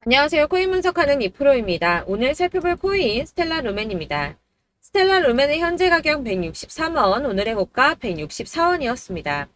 안녕하세요. 코인 분석하는 이프로입니다. 오늘 살펴볼 코인 스텔라 루멘입니다. 스텔라 루멘의 현재 가격 163원, 오늘의 고가 164원이었습니다.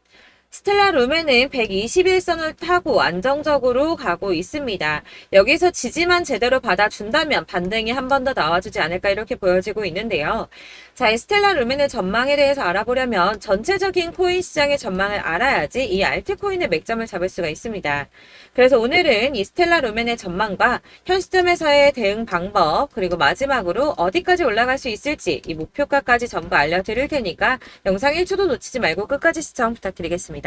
스텔라 루멘은 121선을 타고 안정적으로 가고 있습니다. 여기서 지지만 제대로 받아준다면 반등이 한 번 더 나와주지 않을까 이렇게 보여지고 있는데요. 자, 이 스텔라 루멘의 전망에 대해서 알아보려면 전체적인 코인 시장의 전망을 알아야지 이 알트코인의 맥점을 잡을 수가 있습니다. 그래서 오늘은 이 스텔라 루멘의 전망과 현 시점에서의 대응 방법, 그리고 마지막으로 어디까지 올라갈 수 있을지 이 목표가까지 전부 알려드릴 테니까 영상 1초도 놓치지 말고 끝까지 시청 부탁드리겠습니다.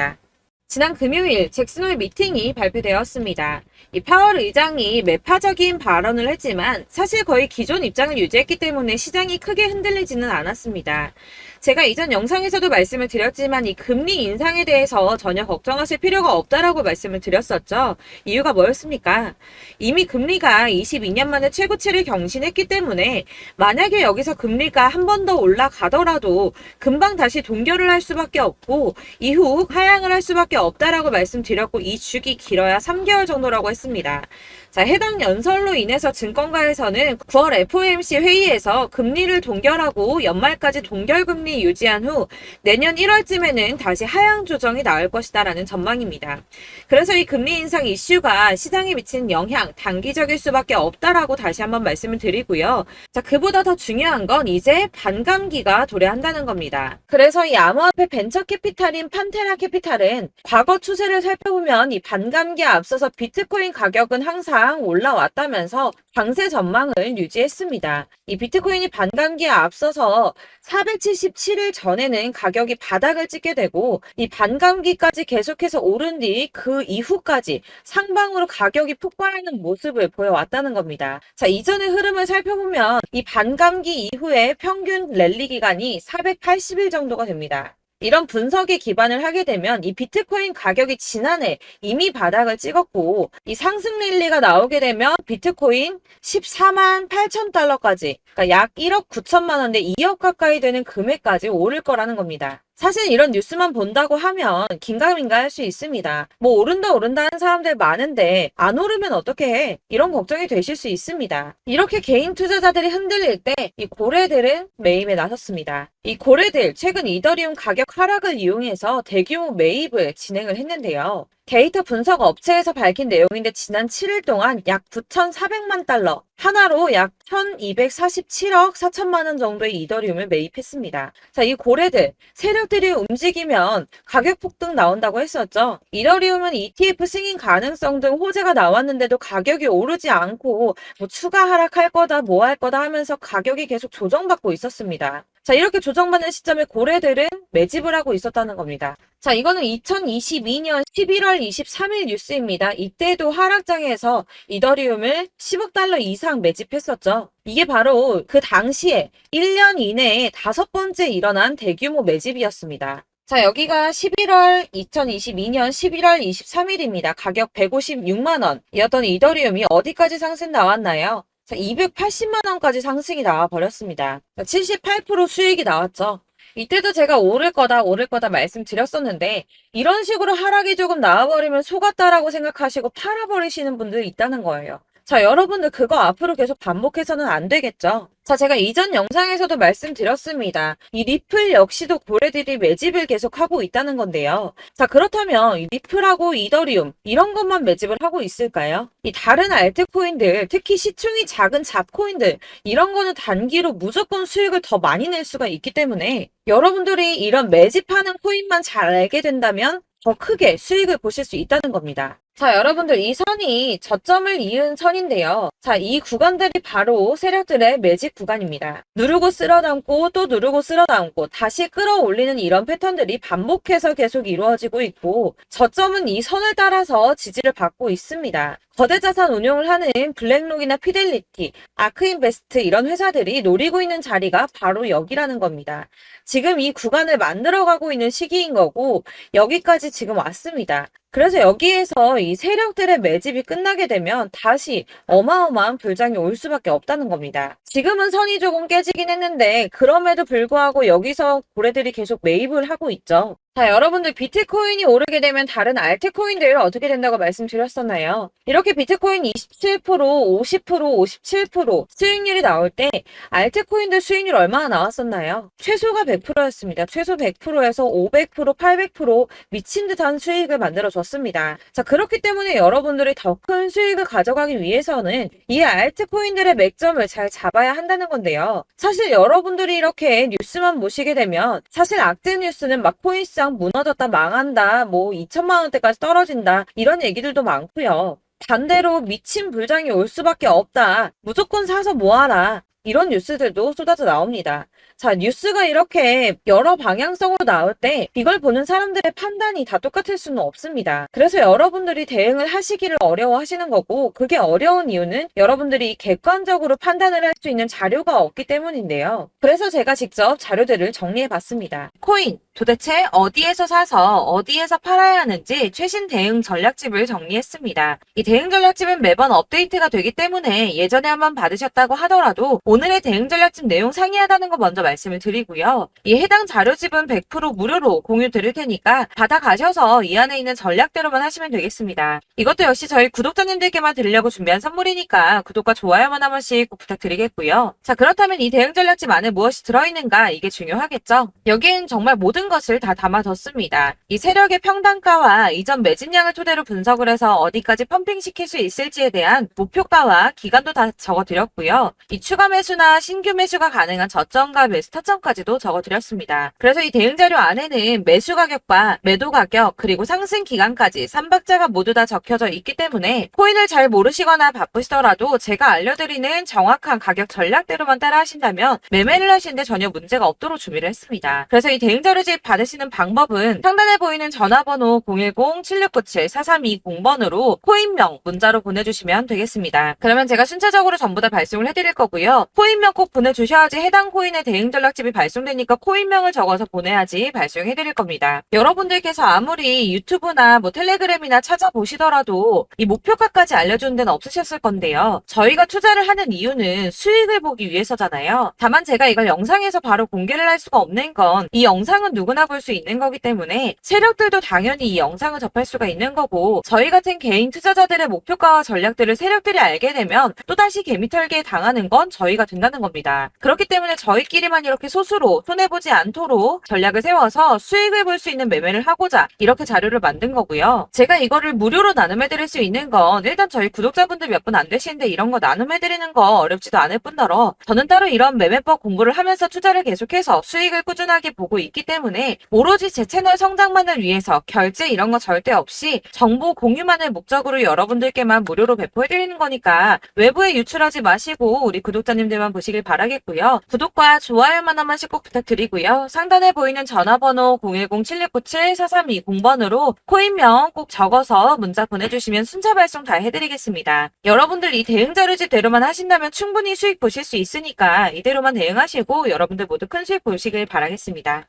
지난 금요일 잭슨홀 미팅이 발표되었습니다. 이 파월 의장이 매파적인 발언을 했지만 사실 거의 기존 입장을 유지했기 때문에 시장이 크게 흔들리지는 않았습니다. 제가 이전 영상에서도 말씀을 드렸지만 이 금리 인상에 대해서 전혀 걱정하실 필요가 없다라고 말씀을 드렸었죠. 이유가 뭐였습니까? 이미 금리가 22년 만에 최고치를 경신했기 때문에 만약에 여기서 금리가 한 번 더 올라가더라도 금방 다시 동결을 할 수밖에 없고 이후 하향을 할 수밖에 없다라고 말씀드렸고 이 주기 길어야 3개월 정도라고 했습니다. 자, 해당 연설로 인해서 증권가에서는 9월 FOMC 회의에서 금리를 동결하고 연말까지 동결금리 유지한 후 내년 1월쯤에는 다시 하향 조정이 나올 것이다라는 전망입니다. 그래서 이 금리 인상 이슈가 시장에 미치는 영향 단기적일 수밖에 없다라고 다시 한번 말씀을 드리고요. 자, 그보다 더 중요한 건 이제 반감기가 도래한다는 겁니다. 그래서 이 암호화폐 벤처 캐피탈인 판테라 캐피탈은 과거 추세를 살펴보면 이 반감기에 앞서서 비트코인 가격은 항상 올라왔다면서 강세 전망을 유지했습니다. 이 비트코인이 반감기에 앞서서 477일 전에는 가격이 바닥을 찍게 되고 이 반감기까지 계속해서 오른 뒤 그 이후까지 상방으로 가격이 폭발하는 모습을 보여왔다는 겁니다. 자, 이전의 흐름을 살펴보면 이 반감기 이후에 평균 랠리 기간이 480일 정도가 됩니다. 이런 분석에 기반을 하게 되면 이 비트코인 가격이 지난해 이미 바닥을 찍었고 이 상승 랠리가 나오게 되면 비트코인 14만 8천 달러까지 그러니까 약 1억 9천만 원대 2억 가까이 되는 금액까지 오를 거라는 겁니다. 사실 이런 뉴스만 본다고 하면 긴가민가 할 수 있습니다. 뭐 오른다 하는 사람들 많은데 안 오르면 어떻게 해? 이런 걱정이 되실 수 있습니다. 이렇게 개인 투자자들이 흔들릴 때 이 고래들은 매입에 나섰습니다. 이 고래들 최근 이더리움 가격 하락을 이용해서 대규모 매입을 진행을 했는데요. 데이터 분석 업체에서 밝힌 내용인데 지난 7일 동안 약 9,400만 달러, 하나로 약 1,247억 4천만 원 정도의 이더리움을 매입했습니다. 자, 이 고래들, 세력들이 움직이면 가격 폭등 나온다고 했었죠. 이더리움은 ETF 승인 가능성 등 호재가 나왔는데도 가격이 오르지 않고 뭐 추가 하락할 거다, 뭐 할 거다 하면서 가격이 계속 조정받고 있었습니다. 자, 이렇게 조정받는 시점에 고래들은 매집을 하고 있었다는 겁니다. 자, 이거는 2022년 11월 23일 뉴스입니다. 이때도 하락장에서 이더리움을 10억 달러 이상 매집했었죠. 이게 바로 그 당시에 1년 이내에 5번째 일어난 대규모 매집이었습니다. 자, 여기가 2022년 11월 23일입니다. 가격 156만 원이었던 이더리움이 어디까지 상승 나왔나요? 자, 280만 원까지 상승이 나와 버렸습니다. 78% 수익이 나왔죠. 이때도 제가 오를 거다 말씀드렸었는데 이런 식으로 하락이 조금 나와버리면 속았다라고 생각하시고 팔아버리시는 분들이 있다는 거예요. 자, 여러분들 그거 앞으로 계속 반복해서는 안 되겠죠. 자, 제가 이전 영상에서도 말씀드렸습니다. 이 리플 역시도 고래들이 매집을 계속하고 있다는 건데요. 자, 그렇다면 이 리플하고 이더리움 이런 것만 매집을 하고 있을까요? 이 다른 알트코인들, 특히 시총이 작은 잡코인들 이런 거는 단기로 무조건 수익을 더 많이 낼 수가 있기 때문에 여러분들이 이런 매집하는 코인만 잘 알게 된다면 더 크게 수익을 보실 수 있다는 겁니다. 자, 여러분들 이 선이 저점을 이은 선인데요. 자, 이 구간들이 바로 세력들의 매집 구간입니다. 누르고 쓸어담고 또 누르고 쓸어담고 다시 끌어올리는 이런 패턴들이 반복해서 계속 이루어지고 있고 저점은 이 선을 따라서 지지를 받고 있습니다. 거대 자산 운용을 하는 블랙록이나 피델리티, 아크인베스트 이런 회사들이 노리고 있는 자리가 바로 여기라는 겁니다. 지금 이 구간을 만들어가고 있는 시기인 거고 여기까지 지금 왔습니다. 그래서 여기에서 이 세력들의 매집이 끝나게 되면 다시 어마어마한 불장이 올 수밖에 없다는 겁니다. 지금은 선이 조금 깨지긴 했는데 그럼에도 불구하고 여기서 고래들이 계속 매입을 하고 있죠. 자, 여러분들 비트코인이 오르게 되면 다른 알트코인들 어떻게 된다고 말씀드렸었나요? 이렇게 비트코인 27%, 50%, 57% 수익률이 나올 때 알트코인들 수익률 얼마나 나왔었나요? 최소가 100%였습니다. 최소 100%에서 500%, 800% 미친 듯한 수익을 만들어줬습니다. 자, 그렇기 때문에 여러분들이 더 큰 수익을 가져가기 위해서는 이 알트코인들의 맥점을 잘 잡아야 한다는 건데요. 사실 여러분들이 이렇게 뉴스만 보시게 되면 사실 악재 뉴스는 막 코인시장 무너졌다, 망한다, 뭐 2천만 원대까지 떨어진다 이런 얘기들도 많고요. 반대로 미친 불장이 올 수밖에 없다. 무조건 사서 모아라. 이런 뉴스들도 쏟아져 나옵니다. 자, 뉴스가 이렇게 여러 방향성으로 나올 때 이걸 보는 사람들의 판단이 다 똑같을 수는 없습니다. 그래서 여러분들이 대응을 하시기를 어려워하시는 거고, 그게 어려운 이유는 여러분들이 객관적으로 판단을 할 수 있는 자료가 없기 때문인데요. 그래서 제가 직접 자료들을 정리해 봤습니다. 코인, 도대체 어디에서 사서 어디에서 팔아야 하는지 최신 대응 전략집을 정리했습니다. 이 대응 전략집은 매번 업데이트가 되기 때문에 예전에 한번 받으셨다고 하더라도 오늘의 대응 전략집 내용 상이하다는 거 먼저 말씀을 드리고요. 이 해당 자료집은 100% 무료로 공유 드릴 테니까 받아가셔서 이 안에 있는 전략대로만 하시면 되겠습니다. 이것도 역시 저희 구독자님들께만 드리려고 준비한 선물이니까 구독과 좋아요만 한 번씩 꼭 부탁드리겠고요. 자, 그렇다면 이 대응 전략집 안에 무엇이 들어있는가, 이게 중요하겠죠? 여기엔 정말 모든 것을 다 담아뒀습니다. 이 세력의 평단가와 이전 매집량을 토대로 분석을 해서 어디까지 펌핑시킬 수 있을지에 대한 목표가와 기간도 다 적어드렸고요. 이 추가 매수나 신규 매수가 가능한 저점과 매수 타점까지도 적어드렸습니다. 그래서 이 대응 자료 안에는 매수 가격과 매도 가격 그리고 상승 기간까지 3박자가 모두 다 적혀져 있기 때문에 코인을 잘 모르시거나 바쁘시더라도 제가 알려드리는 정확한 가격 전략대로만 따라 하신다면 매매를 하시는데 전혀 문제가 없도록 준비를 했습니다. 그래서 이 대응 자료집 받으시는 방법은 상단에 보이는 전화번호 010-7697-4320번으로 코인명 문자로 보내주시면 되겠습니다. 그러면 제가 순차적으로 전부 다 발송을 해드릴 거고요. 코인명 꼭 보내주셔야지 해당 코인의 대응 전략집이 발송되니까 코인명을 적어서 보내야지 발송해드릴 겁니다. 여러분들께서 아무리 유튜브나 뭐 텔레그램이나 찾아보시더라도 이 목표가까지 알려주는 데는 없으셨을 건데요. 저희가 투자를 하는 이유는 수익을 보기 위해서잖아요. 다만 제가 이걸 영상에서 바로 공개를 할 수가 없는 건 이 영상은 누구나 볼 수 있는 거기 때문에 세력들도 당연히 이 영상을 접할 수가 있는 거고, 저희 같은 개인 투자자들의 목표가와 전략들을 세력들이 알게 되면 또다시 개미털기에 당하는 건 저희가 된다는 겁니다. 그렇기 때문에 저희끼리만 이렇게 소수로 손해보지 않도록 전략을 세워서 수익을 볼 수 있는 매매를 하고자 이렇게 자료를 만든 거고요. 제가 이거를 무료로 나눔해드릴 수 있는 건 일단 저희 구독자분들 몇 분 안 되시는데 이런 거 나눔해드리는 거 어렵지도 않을 뿐더러 저는 따로 이런 매매법 공부를 하면서 투자를 계속해서 수익을 꾸준하게 보고 있기 때문에 오로지 제 채널 성장만을 위해서 결제 이런 거 절대 없이 정보 공유만을 목적으로 여러분들께만 무료로 배포해드리는 거니까 외부에 유출하지 마시고 우리 구독자님들만 보시길 바라겠고요. 구독과 좋아요만 한 번씩 꼭 부탁드리고요. 상단에 보이는 전화번호 010-7697-4320번으로 코인명 꼭 적어서 문자 보내주시면 순차 발송 다 해드리겠습니다. 여러분들 이 대응 자료집 대로만 하신다면 충분히 수익 보실 수 있으니까 이대로만 대응하시고 여러분들 모두 큰 수익 보시길 바라겠습니다.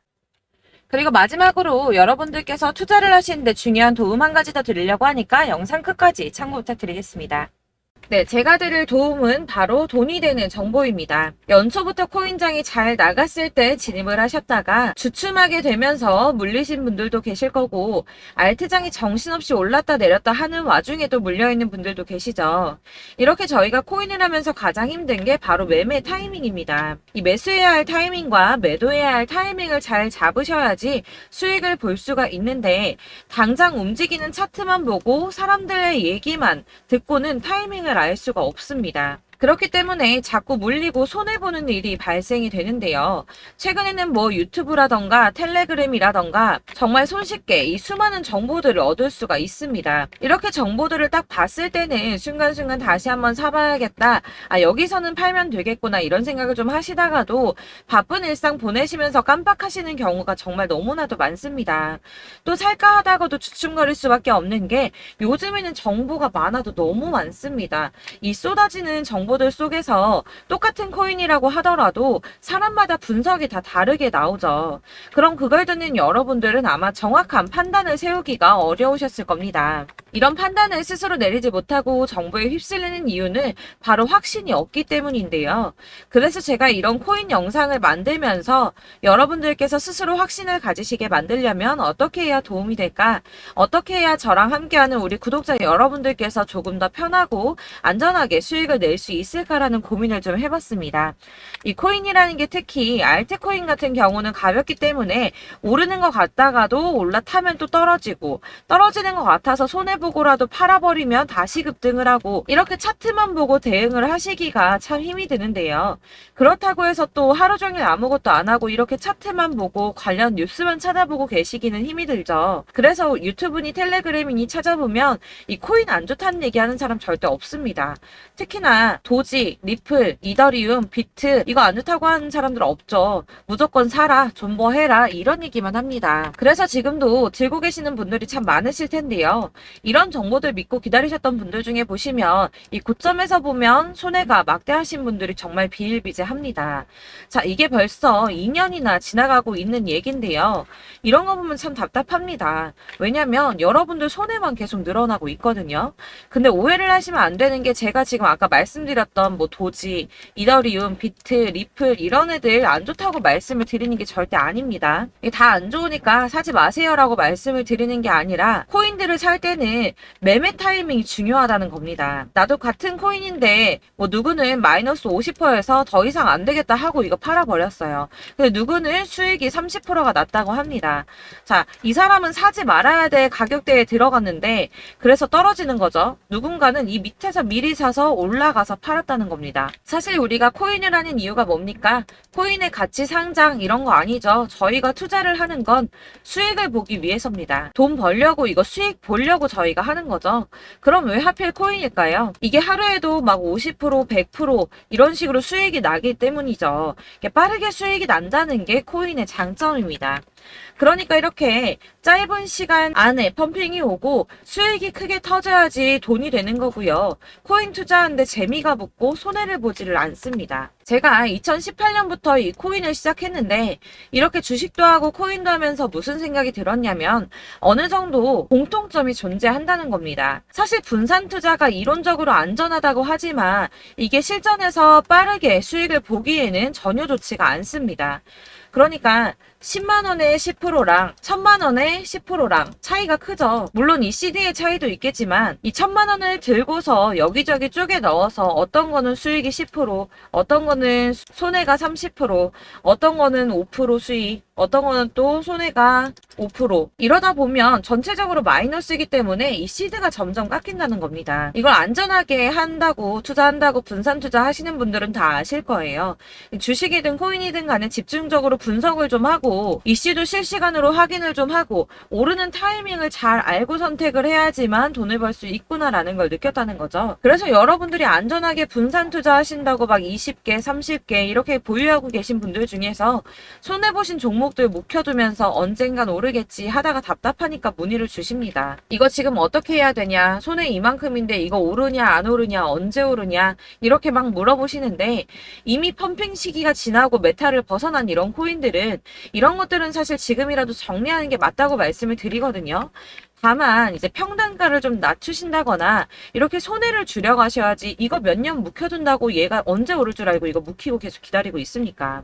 그리고 마지막으로 여러분들께서 투자를 하시는데 중요한 도움 한 가지 더 드리려고 하니까 영상 끝까지 참고 부탁드리겠습니다. 네, 제가 드릴 도움은 바로 돈이 되는 정보입니다. 연초부터 코인장이 잘 나갔을 때 진입을 하셨다가 주춤하게 되면서 물리신 분들도 계실 거고, 알트장이 정신없이 올랐다 내렸다 하는 와중에도 물려있는 분들도 계시죠. 이렇게 저희가 코인을 하면서 가장 힘든 게 바로 매매 타이밍입니다. 이 매수해야 할 타이밍과 매도해야 할 타이밍을 잘 잡으셔야지 수익을 볼 수가 있는데, 당장 움직이는 차트만 보고 사람들의 얘기만 듣고는 타이밍을 알 수가 없습니다. 그렇기 때문에 자꾸 물리고 손해보는 일이 발생이 되는데요. 최근에는 뭐 유튜브라던가 텔레그램이라던가 정말 손쉽게 이 수많은 정보들을 얻을 수가 있습니다. 이렇게 정보들을 딱 봤을 때는 순간순간 다시 한번 사봐야겠다, 아 여기서는 팔면 되겠구나 이런 생각을 좀 하시다가도 바쁜 일상 보내시면서 깜빡하시는 경우가 정말 너무나도 많습니다. 또 살까 하다가도 주춤거릴 수밖에 없는 게 요즘에는 정보가 많아도 너무 많습니다. 이 쏟아지는 정보 정보들 속에서 똑같은 코인이라고 하더라도 사람마다 분석이 다 다르게 나오죠. 그럼 그걸 듣는 여러분들은 아마 정확한 판단을 세우기가 어려우셨을 겁니다. 이런 판단을 스스로 내리지 못하고 정보에 휩쓸리는 이유는 바로 확신이 없기 때문인데요. 그래서 제가 이런 코인 영상을 만들면서 여러분들께서 스스로 확신을 가지시게 만들려면 어떻게 해야 도움이 될까? 어떻게 해야 저랑 함께하는 우리 구독자 여러분들께서 조금 더 편하고 안전하게 수익을 낼 수 있을까라는 고민을 좀 해봤습니다. 이 코인이라는 게 특히 알트코인 같은 경우는 가볍기 때문에 오르는 것 같다가도 올라타면 또 떨어지고 떨어지는 것 같아서 손해보고라도 팔아버리면 다시 급등을 하고 이렇게 차트만 보고 대응을 하시기가 참 힘이 드는데요. 그렇다고 해서 또 하루 종일 아무것도 안 하고 이렇게 차트만 보고 관련 뉴스만 찾아보고 계시기는 힘이 들죠. 그래서 유튜브니 텔레그램이니 찾아보면 이 코인 안 좋다는 얘기하는 사람 절대 없습니다. 특히나 도지, 리플, 이더리움, 비트 이거 안 좋다고 하는 사람들 없죠. 무조건 사라, 존버해라 이런 얘기만 합니다. 그래서 지금도 들고 계시는 분들이 참 많으실 텐데요. 이런 정보들 믿고 기다리셨던 분들 중에 보시면 이 고점에서 보면 손해가 막대하신 분들이 정말 비일비재합니다. 자, 이게 벌써 2년이나 지나가고 있는 얘긴데요. 이런 거 보면 참 답답합니다. 왜냐면 여러분들 손해만 계속 늘어나고 있거든요. 근데 오해를 하시면 안 되는 게 제가 지금 아까 말씀드렸던 뭐 도지, 이더리움, 비트, 리플 이런 애들 안 좋다고 말씀을 드리는 게 절대 아닙니다. 이게 다 안 좋으니까 사지 마세요라고 말씀을 드리는 게 아니라 코인들을 살 때는 매매 타이밍이 중요하다는 겁니다. 나도 같은 코인인데 뭐 누구는 마이너스 50%에서 더 이상 안 되겠다 하고 이거 팔아버렸어요. 근데 누구는 수익이 30%가 났다고 합니다. 자, 이 사람은 사지 말아야 될 가격대에 들어갔는데 그래서 떨어지는 거죠. 누군가는 이 밑에서 미리 사서 올라가서 팔았다는 겁니다. 사실 우리가 코인을 하는 이유가 뭡니까? 코인의 가치 상장 이런 거 아니죠. 저희가 투자를 하는 건 수익을 보기 위해서입니다. 돈 벌려고 이거 수익 보려고 저희가 하는 거죠. 그럼 왜 하필 코인일까요? 이게 하루에도 막 50%, 100% 이런 식으로 수익이 나기 때문이죠. 빠르게 수익이 난다는 게 코인의 장점입니다. 그러니까 이렇게 짧은 시간 안에 펌핑이 오고 수익이 크게 터져야지 돈이 되는 거고요. 코인 투자하는데 재미가 붙고 손해를 보지를 않습니다. 제가 2018년부터 이 코인을 시작했는데 이렇게 주식도 하고 코인도 하면서 무슨 생각이 들었냐면 어느 정도 공통점이 존재한다는 겁니다. 사실 분산 투자가 이론적으로 안전하다고 하지만 이게 실전에서 빠르게 수익을 보기에는 전혀 좋지가 않습니다. 그러니까 10만원의 10%랑 1000만원의 10%랑 차이가 크죠. 물론 이 CD의 차이도 있겠지만 이 1000만원을 들고서 여기저기 쪼개 넣어서 어떤 거는 수익이 10%, 어떤 거는 손해가 30%, 어떤 거는 5% 수익, 어떤 거는 또 손해가 5%. 이러다 보면 전체적으로 마이너스이기 때문에 이 시드가 점점 깎인다는 겁니다. 이걸 안전하게 한다고 투자한다고 분산 투자하시는 분들은 다 아실 거예요. 주식이든 코인이든 간에 집중적으로 분석을 좀 하고 이슈도 실시간으로 확인을 좀 하고 오르는 타이밍을 잘 알고 선택을 해야지만 돈을 벌 수 있구나라는 걸 느꼈다는 거죠. 그래서 여러분들이 안전하게 분산 투자하신다고 막 20개, 30개 이렇게 보유하고 계신 분들 중에서 손해보신 종목들 묵혀두면서 언젠간 오르겠지 하다가 답답하니까 문의를 주십니다. 이거 지금 어떻게 해야 되냐? 손해 이만큼인데 이거 오르냐 안 오르냐 언제 오르냐 이렇게 막 물어보시는데 이미 펌핑 시기가 지나고 메타를 벗어난 이런 코인들은 이런 것들은 사실 지금이라도 정리하는 게 맞다고 말씀을 드리거든요. 다만 이제 평단가를 좀 낮추신다거나 이렇게 손해를 줄여가셔야지 이거 몇 년 묵혀둔다고 얘가 언제 오를 줄 알고 이거 묵히고 계속 기다리고 있습니까?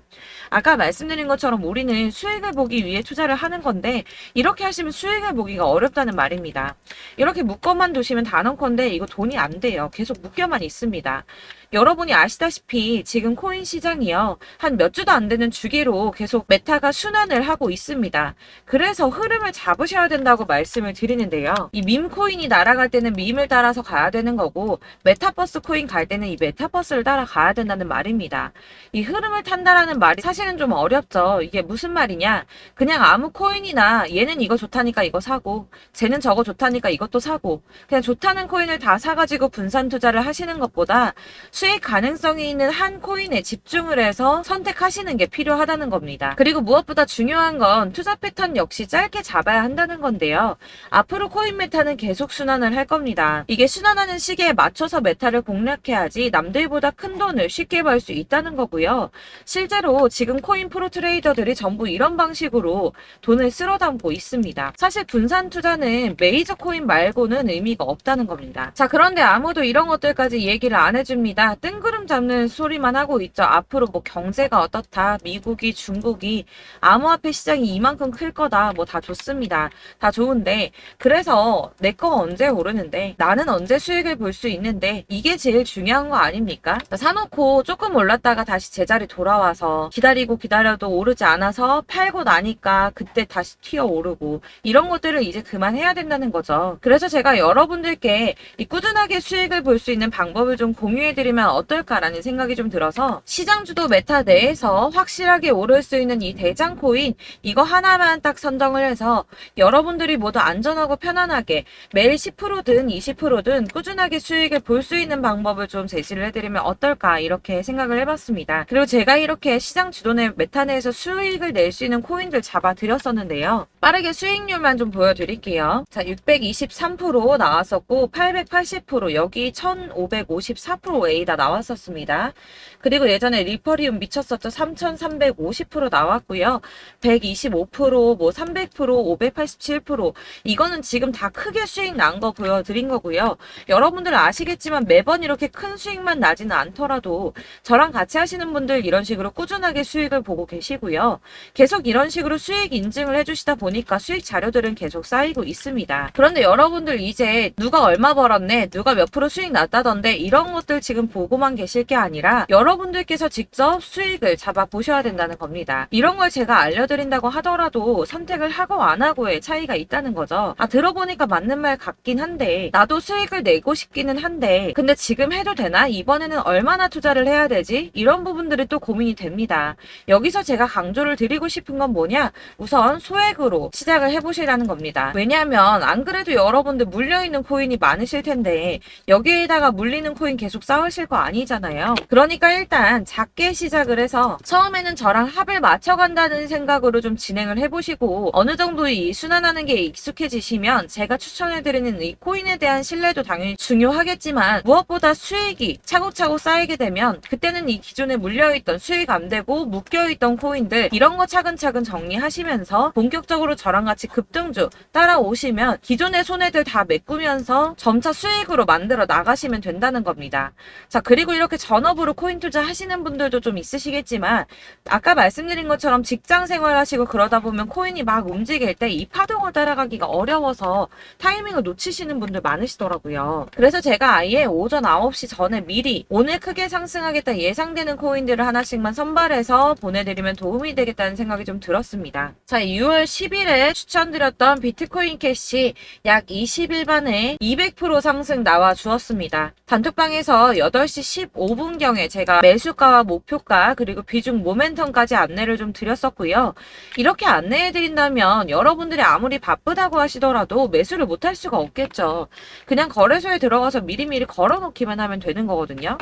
아까 말씀드린 것처럼 우리는 수익을 보기 위해 투자를 하는 건데 이렇게 하시면 수익을 보기가 어렵다는 말입니다. 이렇게 묶어만 두시면 단언컨대 이거 돈이 안 돼요. 계속 묶여만 있습니다. 여러분이 아시다시피 지금 코인 시장이요. 한 몇 주도 안 되는 주기로 계속 메타가 순환을 하고 있습니다. 그래서 흐름을 잡으셔야 된다고 말씀을 드리는데요. 이 밈 코인이 날아갈 때는 밈을 따라서 가야 되는 거고 메타버스 코인 갈 때는 이 메타버스를 따라가야 된다는 말입니다. 이 흐름을 탄다라는 말이 사실은 좀 어렵죠. 이게 무슨 말이냐. 그냥 아무 코인이나 얘는 이거 좋다니까 이거 사고 쟤는 저거 좋다니까 이것도 사고 그냥 좋다는 코인을 다 사가지고 분산 투자를 하시는 것보다 수익 가능성이 있는 한 코인에 집중을 해서 선택하시는 게 필요하다는 겁니다. 그리고 무엇보다 중요한 건 투자 패턴 역시 짧게 잡아야 한다는 건데요. 앞으로 코인 메타는 계속 순환을 할 겁니다. 이게 순환하는 시기에 맞춰서 메타를 공략해야지 남들보다 큰 돈을 쉽게 벌 수 있다는 거고요. 실제로 지금 코인 프로 트레이더들이 전부 이런 방식으로 돈을 쓸어 담고 있습니다. 사실 분산 투자는 메이저 코인 말고는 의미가 없다는 겁니다. 자, 그런데 아무도 이런 것들까지 얘기를 안 해줍니다. 뜬구름 잡는 소리만 하고 있죠. 앞으로 뭐 경제가 어떻다, 미국이, 중국이, 암호화폐 시장이 이만큼 클 거다, 뭐 다 좋습니다. 다 좋은데, 그래서 내 거 언제 오르는데, 나는 언제 수익을 볼 수 있는데, 이게 제일 중요한 거 아닙니까? 사놓고 조금 올랐다가 다시 제자리 돌아와서 기다리고 기다려도 오르지 않아서 팔고 나니까 그때 다시 튀어 오르고, 이런 것들을 이제 그만해야 된다는 거죠. 그래서 제가 여러분들께 이 꾸준하게 수익을 볼 수 있는 방법을 좀 공유해드리면 어떨까라는 생각이 좀 들어서, 시장주도 메타 내에서 확실하게 오를 수 있는 이 대장 코인, 이거 하나만 딱 선정을 해서 여러분들이 모두 안전하고 편안하게 매일 10%든 20%든 꾸준하게 수익을 볼 수 있는 방법을 좀 제시를 해드리면 어떨까, 이렇게 생각을 해봤습니다. 그리고 제가 이렇게 시장 주도내 메타 내에서 수익을 낼 수 있는 코인들 잡아드렸었는데요. 빠르게 수익률만 좀 보여드릴게요. 자, 623% 나왔었고 880%, 여기 1554% A다 나왔었습니다. 그리고 예전에 리퍼리움 미쳤었죠. 3350% 나왔고요. 125%, 뭐 300%, 587%, 이거는 지금 다 크게 수익 난 거 보여드린 거고요. 여러분들 아시겠지만 매번 이렇게 큰 수익만 나지는 않더라도 저랑 같이 하시는 분들 이런 식으로 꾸준하게 수익을 보고 계시고요. 계속 이런 식으로 수익 인증을 해주시다 보니까 수익 자료들은 계속 쌓이고 있습니다. 그런데 여러분들 이제 누가 얼마 벌었네, 누가 몇 프로 수익 났다던데, 이런 것들 지금 보고만 계실 게 아니라 여러분들께서 직접 수익을 잡아 보셔야 된다는 겁니다. 이런 걸 제가 알려드린다고 하더라도 선택을 하고 안 하고의 차이가 있다는 거죠. 들어보니까 맞는 말 같긴 한데, 나도 수익을 내고 싶기는 한데 근데 지금 해도 되나? 이번에는 얼마나 투자를 해야 되지? 이런 부분들이 또 고민이 됩니다. 여기서 제가 강조를 드리고 싶은 건 뭐냐? 우선 소액으로 시작을 해보시라는 겁니다. 왜냐하면 안 그래도 여러분들 물려있는 코인이 많으실 텐데 여기에다가 물리는 코인 계속 쌓으실 거 아니잖아요. 그러니까 일단 작게 시작을 해서 처음에는 저랑 합을 맞춰간다는 생각으로 좀 진행을 해보시고, 어느 정도 이 순환하는 게 익숙해지시면 제가 추천해드리는 이 코인에 대한 신뢰도 당연히 중요하겠지만, 무엇보다 수익이 차곡차곡 쌓이게 되면 그때는 이 기존에 물려있던 수익 안 되고 묶여있던 코인들, 이런 거 차근차근 정리하시면서 본격적으로 저랑 같이 급등주 따라오시면 기존의 손해들 다 메꾸면서 점차 수익으로 만들어 나가시면 된다는 겁니다. 자, 그리고 이렇게 전업으로 코인 투자 하시는 분들도 좀 있으시겠지만, 아까 말씀드린 것처럼 직장 생활 하시고 그러다 보면 코인이 막 움직일 때 이 파동을 따라가기가 어려워서 타이밍을 놓치시는 분들 많으시더라고요. 그래서 제가 아예 오전 9시 전에 미리 오늘 크게 상승하겠다 예상되는 코인들을 하나씩만 선발해서 보내드리면 도움이 되겠다는 생각이 좀 들었습니다. 자, 6월 10일에 추천드렸던 비트코인 캐시 약 20일 만에 200% 상승 나와 주었습니다. 단톡방에서 8시 15분경에 제가 매수가와 목표가 그리고 비중 모멘텀까지 안내를 좀 드렸었고요. 이렇게 안내해드린다면 여러분들이 아무리 바쁘다고 하시더라도 매수를 못할 수가 없겠죠. 그냥 거래소에 들어가서 미리미리 걸어놓기만 하면 되는 거거든요.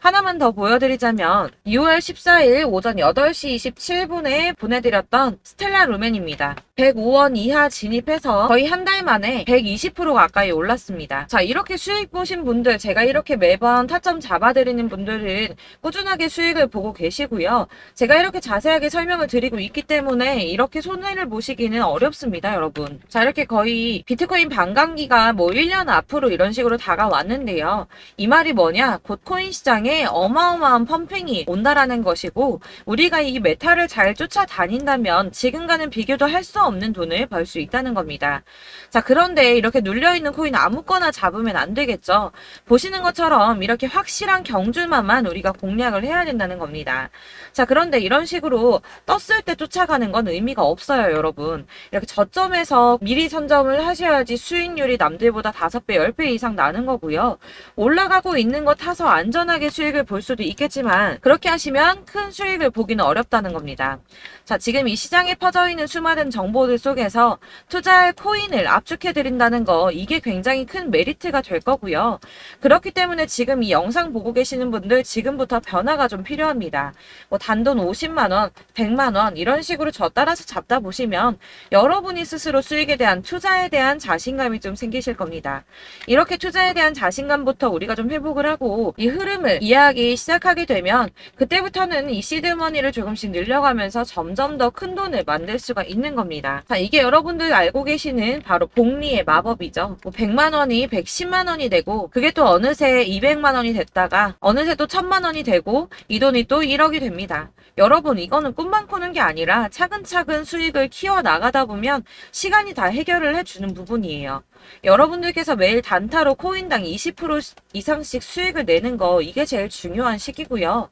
하나만 더 보여드리자면 6월 14일 오전 8시 27분에 보내드렸던 스텔라 루멘입니다. 105원 이하 진입해서 거의 한 달 만에 120% 가까이 올랐습니다. 자, 이렇게 수익 보신 분들, 제가 이렇게 매번 타점 잡아드리는 분들은 꾸준하게 수익을 보고 계시고요. 제가 이렇게 자세하게 설명을 드리고 있기 때문에 이렇게 손해를 보시기는 어렵습니다, 여러분. 자, 이렇게 거의 비트코인 반감기가 뭐 1년 앞으로 이런 식으로 다가왔는데요. 이 말이 뭐냐? 곧 코인 시장에 어마어마한 펌핑이 온다라는 것이고, 우리가 이 메타를 잘 쫓아다닌다면 지금과는 비교도 할 수 없는 돈을 벌 수 있다는 겁니다. 자, 그런데 이렇게 눌려있는 코인 아무거나 잡으면 안 되겠죠. 보시는 것처럼 이렇게 확실한 경주만만 우리가 공략을 해야 된다는 겁니다. 자, 그런데 이런 식으로 떴을 때 쫓아가는 건 의미가 없어요, 여러분. 이렇게 저점에서 미리 선점을 하셔야지 수익률이 남들보다 5배, 10배 이상 나는 거고요. 올라가고 있는 거 타서 안전하게 수익을 볼 수도 있겠지만 그렇게 하시면 큰 수익을 보기는 어렵다는 겁니다. 자, 지금 이 시장에 퍼져있는 수많은 정보들 속에서 투자할 코인을 압축해드린다는 거, 이게 굉장히 큰 메리트가 될 거고요. 그렇기 때문에 지금 이 영상 보고 계신 하시는 분들 지금부터 변화가 좀 필요합니다. 뭐 단돈 50만 원, 100만 원 이런 식으로 저 따라서 잡다 보시면 여러분이 스스로 수익에 대한 투자에 대한 자신감이 좀 생기실 겁니다. 이렇게 투자에 대한 자신감부터 우리가 좀 회복을 하고 이 흐름을 이해하기 시작하게 되면 그때부터는 이 시드머니를 조금씩 늘려가면서 점점 더 큰 돈을 만들 수가 있는 겁니다. 자, 이게 여러분들 알고 계시는 바로 복리의 마법이죠. 뭐 100만 원이 110만 원이 되고 그게 또 어느새 200만 원이 됐다가 어느새 또 1000만 원이 되고 이 돈이 또 1억이 됩니다. 여러분 이거는 꿈만 꾸는 게 아니라 차근차근 수익을 키워 나가다 보면 시간이 다 해결을 해주는 부분이에요. 여러분들께서 매일 단타로 코인당 20% 이상씩 수익을 내는 거 이게 제일 중요한 시기고요.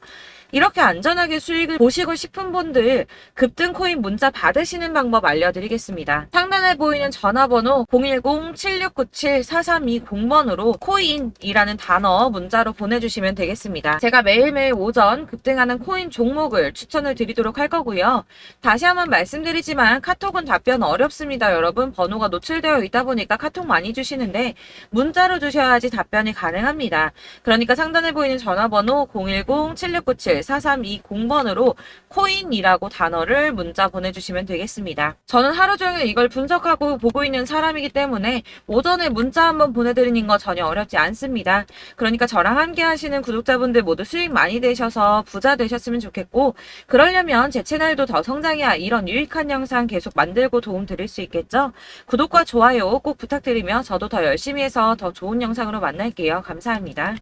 이렇게 안전하게 수익을 보시고 싶은 분들 급등 코인 문자 받으시는 방법 알려드리겠습니다. 상단에 보이는 전화번호 010-7697-4320번으로 코인이라는 단어 문자로 보내주시면 되겠습니다. 제가 매일매일 오전 급등하는 코인 종목을 추천을 드리도록 할 거고요. 다시 한번 말씀드리지만 카톡은 답변 어렵습니다. 여러분 번호가 노출되어 있다 보니까 카톡 많이 주시는데 문자로 주셔야지 답변이 가능합니다. 그러니까 상단에 보이는 전화번호 010-7697-4320번으로 코인이라고 단어를 문자 보내주시면 되겠습니다. 저는 하루 종일 이걸 분석하고 보고 있는 사람이기 때문에 오전에 문자 한번 보내드리는 거 전혀 어렵지 않습니다. 그러니까 저랑 함께 하시는 구독자분들 모두 수익 많이 되셔서 부자 되셨으면 좋겠고 그러려면 제 채널도 더 성장해야 이런 유익한 영상 계속 만들고 도움 드릴 수 있겠죠? 구독과 좋아요 꼭 부탁드리며 저도 더 열심히 해서 더 좋은 영상으로 만날게요. 감사합니다.